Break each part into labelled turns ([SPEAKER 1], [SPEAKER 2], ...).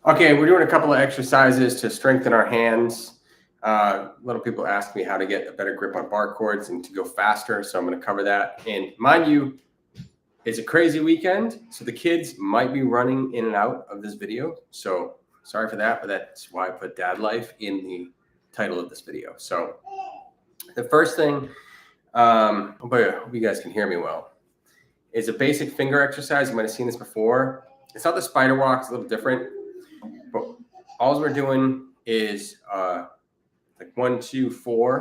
[SPEAKER 1] Okay, we're doing a couple of exercises to strengthen our hands. A lot of people ask me how to get a better grip on bar chords and to go faster, so I'm going to cover that. And mind you, it's a crazy weekend, so the kids might be running in and out of this video. So sorry for that, but that's why I put Dad Life in the title of this video. So the first thing, hope you guys can hear me well, is a basic finger exercise. You might have seen this before. It's not the spider walk, it's a little different. But all we're doing is like 1, 2, 4,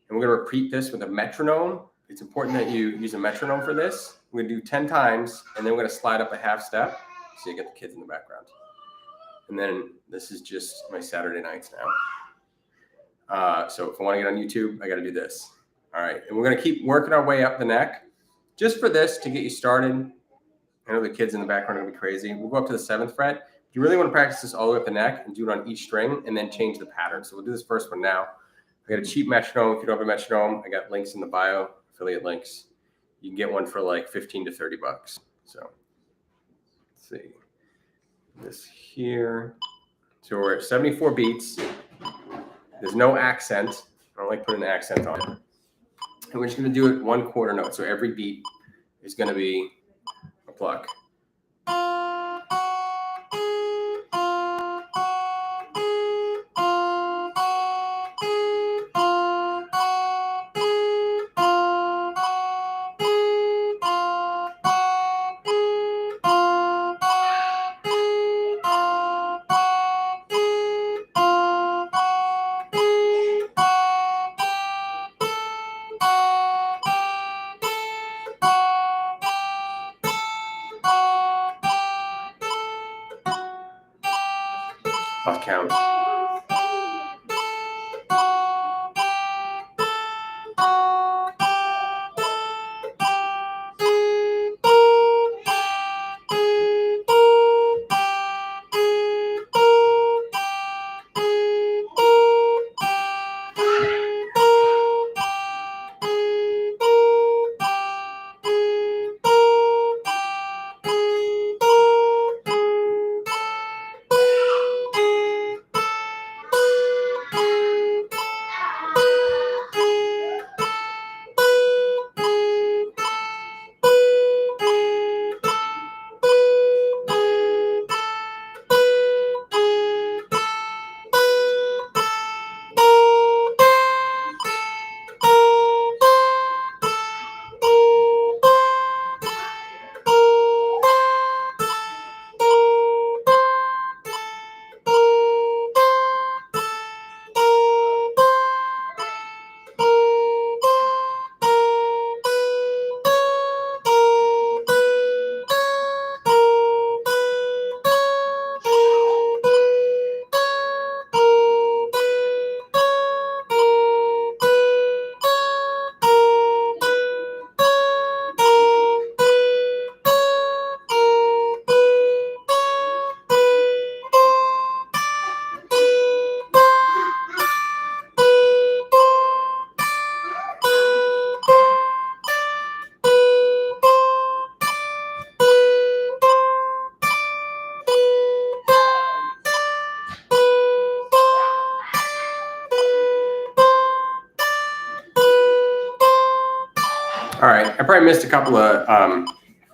[SPEAKER 1] and we're going to repeat this with a metronome. It's important that you use a metronome for this. We're going to do 10 times, and then we're going to slide up a half step so you get the kids in the background. And then this is just my Saturday nights now. So if I want to get on YouTube, I got to do this. All right, and we're going to keep working our way up the neck. Just for this, to get you started, I know the kids in the background are going to be crazy. We'll go up to the 7th fret. You really want to practice this all the way up the neck and do it on each string and then change the pattern. So we'll do this first one now. I got a cheap metronome. If you don't have a metronome, I got links in the bio, affiliate links. You can get one for like 15 to 30 bucks. So let's see this here. So we're at 74 beats. There's no accent. I don't like putting an accent on it. And we're just going to do it 1/4 note. So every beat is going to be a pluck. I'll count. All right, I probably missed a couple of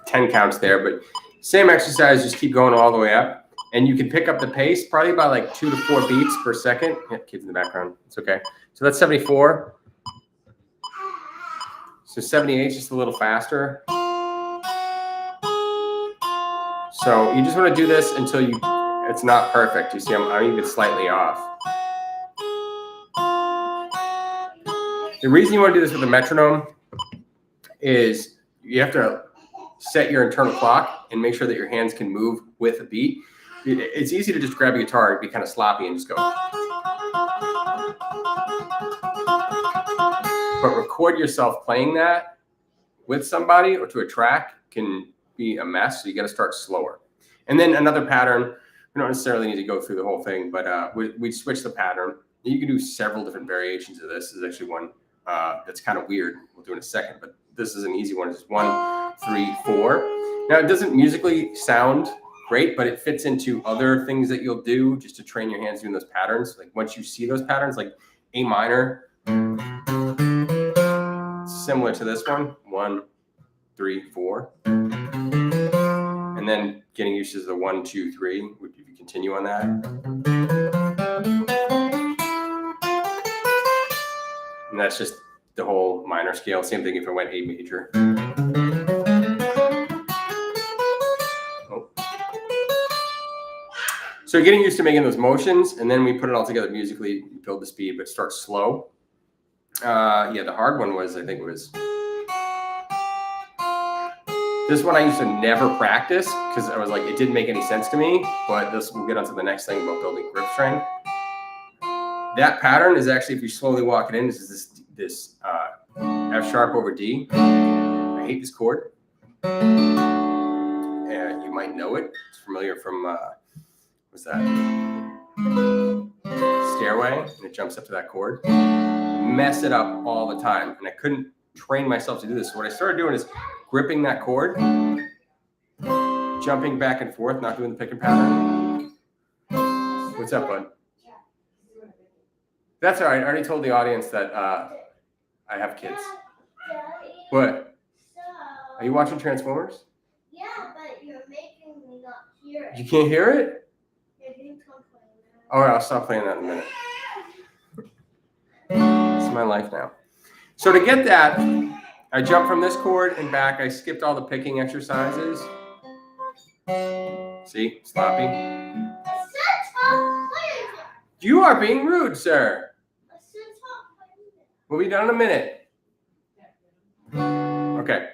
[SPEAKER 1] 10 counts there, but same exercise, just keep going all the way up. And you can pick up the pace probably by like 2 to 4 beats per second. Yeah, kids in the background, it's okay. So that's 74. So 78 is just a little faster. So you just want to do this until it's not perfect. You see, I'm even slightly off. The reason you want to do this with a metronome is you have to set your internal clock and make sure that your hands can move with a beat. It's easy to just grab a guitar and be kind of sloppy and just go. But record yourself playing that with somebody or to a track can be a mess, so you got to start slower. And then another pattern, we don't necessarily need to go through the whole thing, but we switch the pattern. You can do several different variations of this. There's actually one that's kind of weird. We'll do in a second, but this is an easy one. It's 1, 3, 4. Now it doesn't musically sound great, but it fits into other things that you'll do just to train your hands doing those patterns. Like once you see those patterns, like A minor, similar to this one, 1, 3, 4. And then getting used to the 1, 2, 3, if you continue on that. And that's just the whole minor scale. Same thing if I went A major. Oh. So getting used to making those motions, and then we put it all together musically, build the speed, but start slow. Yeah, the hard one was, I think it was, this one I used to never practice because I was like, it didn't make any sense to me, but this, we'll get on to the next thing about building grip strength. That pattern is actually, if you slowly walk it in, this is this F sharp over D. I hate this chord. And you might know it. It's familiar from, what's that? Stairway, and it jumps up to that chord. Mess it up all the time, and I couldn't train myself to do this. So what I started doing is gripping that chord, jumping back and forth, not doing the picking pattern. What's up, bud? That's all right. I already told the audience that I have kids. What? Are you watching Transformers?
[SPEAKER 2] Yeah, but you're making me not hear it.
[SPEAKER 1] You can't hear it?
[SPEAKER 2] Yeah, you can't play that.
[SPEAKER 1] All right, I'll stop playing that in a minute. It's my life now. So to get that, I jumped from this chord and back. I skipped all the picking exercises. See, sloppy. You are being rude, sir. We'll be done in a minute. Okay.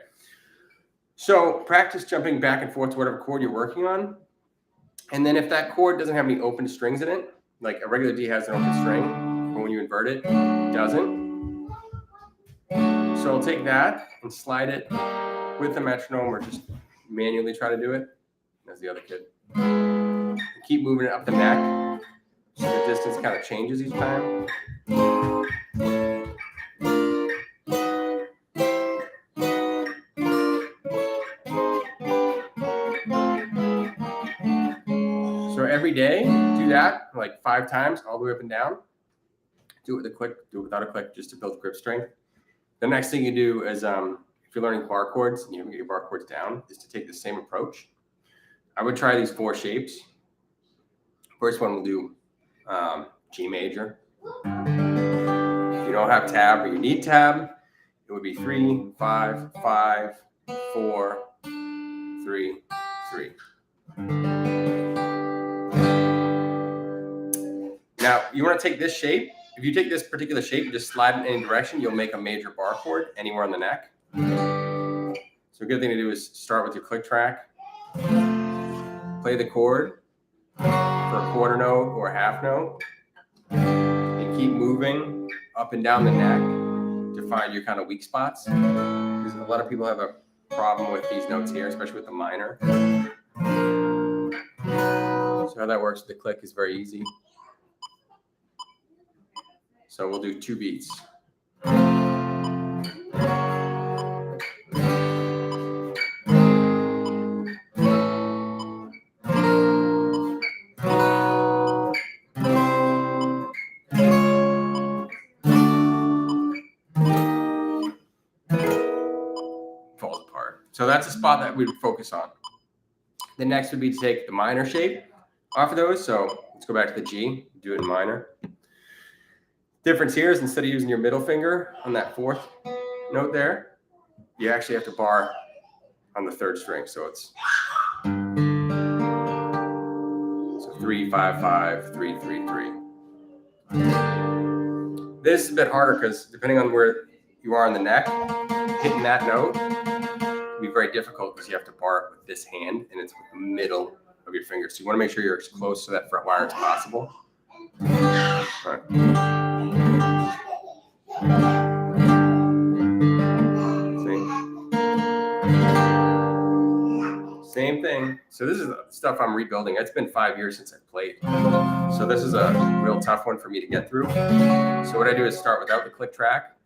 [SPEAKER 1] So practice jumping back and forth to whatever chord you're working on. And then if that chord doesn't have any open strings in it, like a regular D has an open string, but when you invert it, it doesn't. So I'll take that and slide it with the metronome or just manually try to do it. That's the other kid. Keep moving it up the neck so the distance kind of changes each time. So every day, do that like 5 times all the way up and down. Do it with a click, do it without a click, just to build grip strength. The next thing you do is, if you're learning bar chords and you haven't get your bar chords down, is to take the same approach. I would try these 4 shapes. First one we'll do G major. If you don't have tab or you need tab, it would be 3, 5, 5, 4, 3, 3. Now you want to take this shape. If you take this particular shape and just slide it in any direction, you'll make a major bar chord anywhere on the neck. So a good thing to do is start with your click track, play the chord for a quarter note or a half note, and keep moving up and down the neck to find your kind of weak spots. Because a lot of people have a problem with these notes here, especially with the minor. So how that works with the click is very easy. So we'll do 2 beats. Falls apart. So that's a spot that we would focus on. The next would be to take the minor shape off of those. So let's go back to the G, do it in minor. Difference here is instead of using your middle finger on that 4th note there, you actually have to bar on the 3rd string. So it's 3, 5, 5, 3, 3, 3. This is a bit harder because depending on where you are on the neck, hitting that note can be very difficult because you have to bar it with this hand and it's with the middle of your fingers. So you want to make sure you're as close to that fret wire as possible. All right. Same thing. So this is stuff I'm rebuilding. It's been 5 years since I've played. So this is a real tough one for me to get through. So what I do is start without the click track.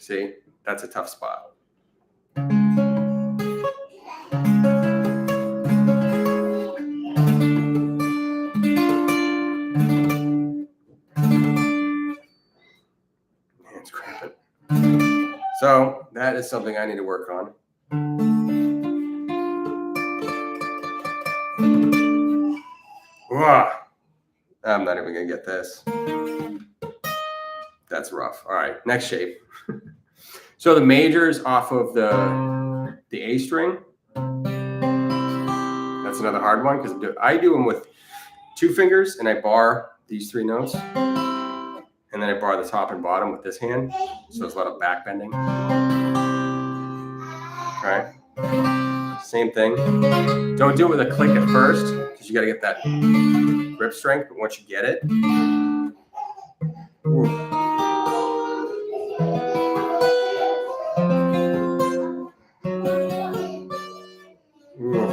[SPEAKER 1] See, that's a tough spot. Hands cramping. So that is something I need to work on. Whoa. I'm not even gonna get this. That's rough. All right, next shape. So the majors off of the A string. That's another hard one because I do them with 2 fingers and I bar these 3 notes. And then I bar the top and bottom with this hand. So there's a lot of back bending. Okay. Same thing. Don't do it with a click at first because you got to get that grip strength. But once you get it, ooh. Ooh.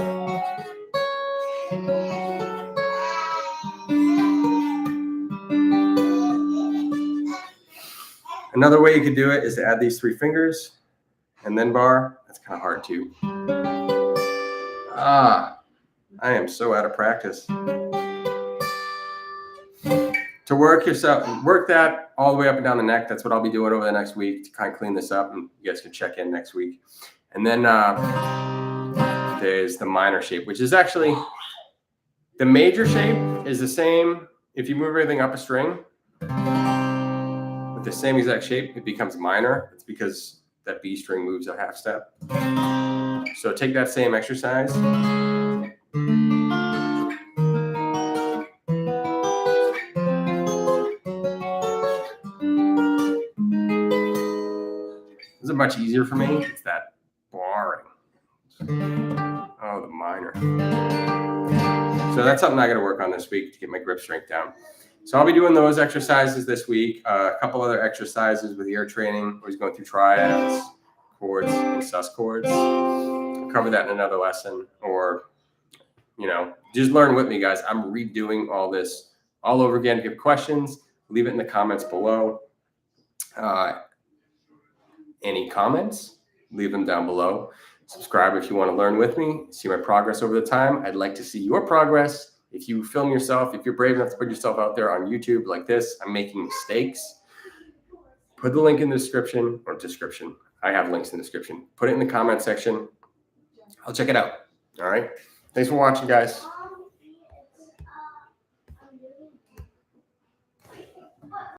[SPEAKER 1] Another way you could do it is to add these 3 fingers and then bar. That's kind of hard too. I am so out of practice. To work that all the way up and down the neck. That's what I'll be doing over the next week to kind of clean this up, and you guys can check in next week. And then there's the minor shape, which is actually the major shape is the same. If you move everything up a string with the same exact shape, it becomes minor. It's because that B string moves a half step. So take that same exercise. This is much easier for me. It's that barring. Oh, the minor. So that's something I got to work on this week to get my grip strength down. So I'll be doing those exercises this week. A couple other exercises with ear training. We're going through triads, chords, and sus chords. I'll cover that in another lesson, or just learn with me, guys. I'm redoing all this all over again. If you have questions, leave it in the comments below. Any comments, leave them down below. Subscribe if you want to learn with me, see my progress over the time. I'd like to see your progress. If you film yourself, if you're brave enough to put yourself out there on YouTube like this, I'm making mistakes. Put the link in the description. I have links in the description. Put it in the comment section. I'll check it out. All right. Thanks for watching, guys.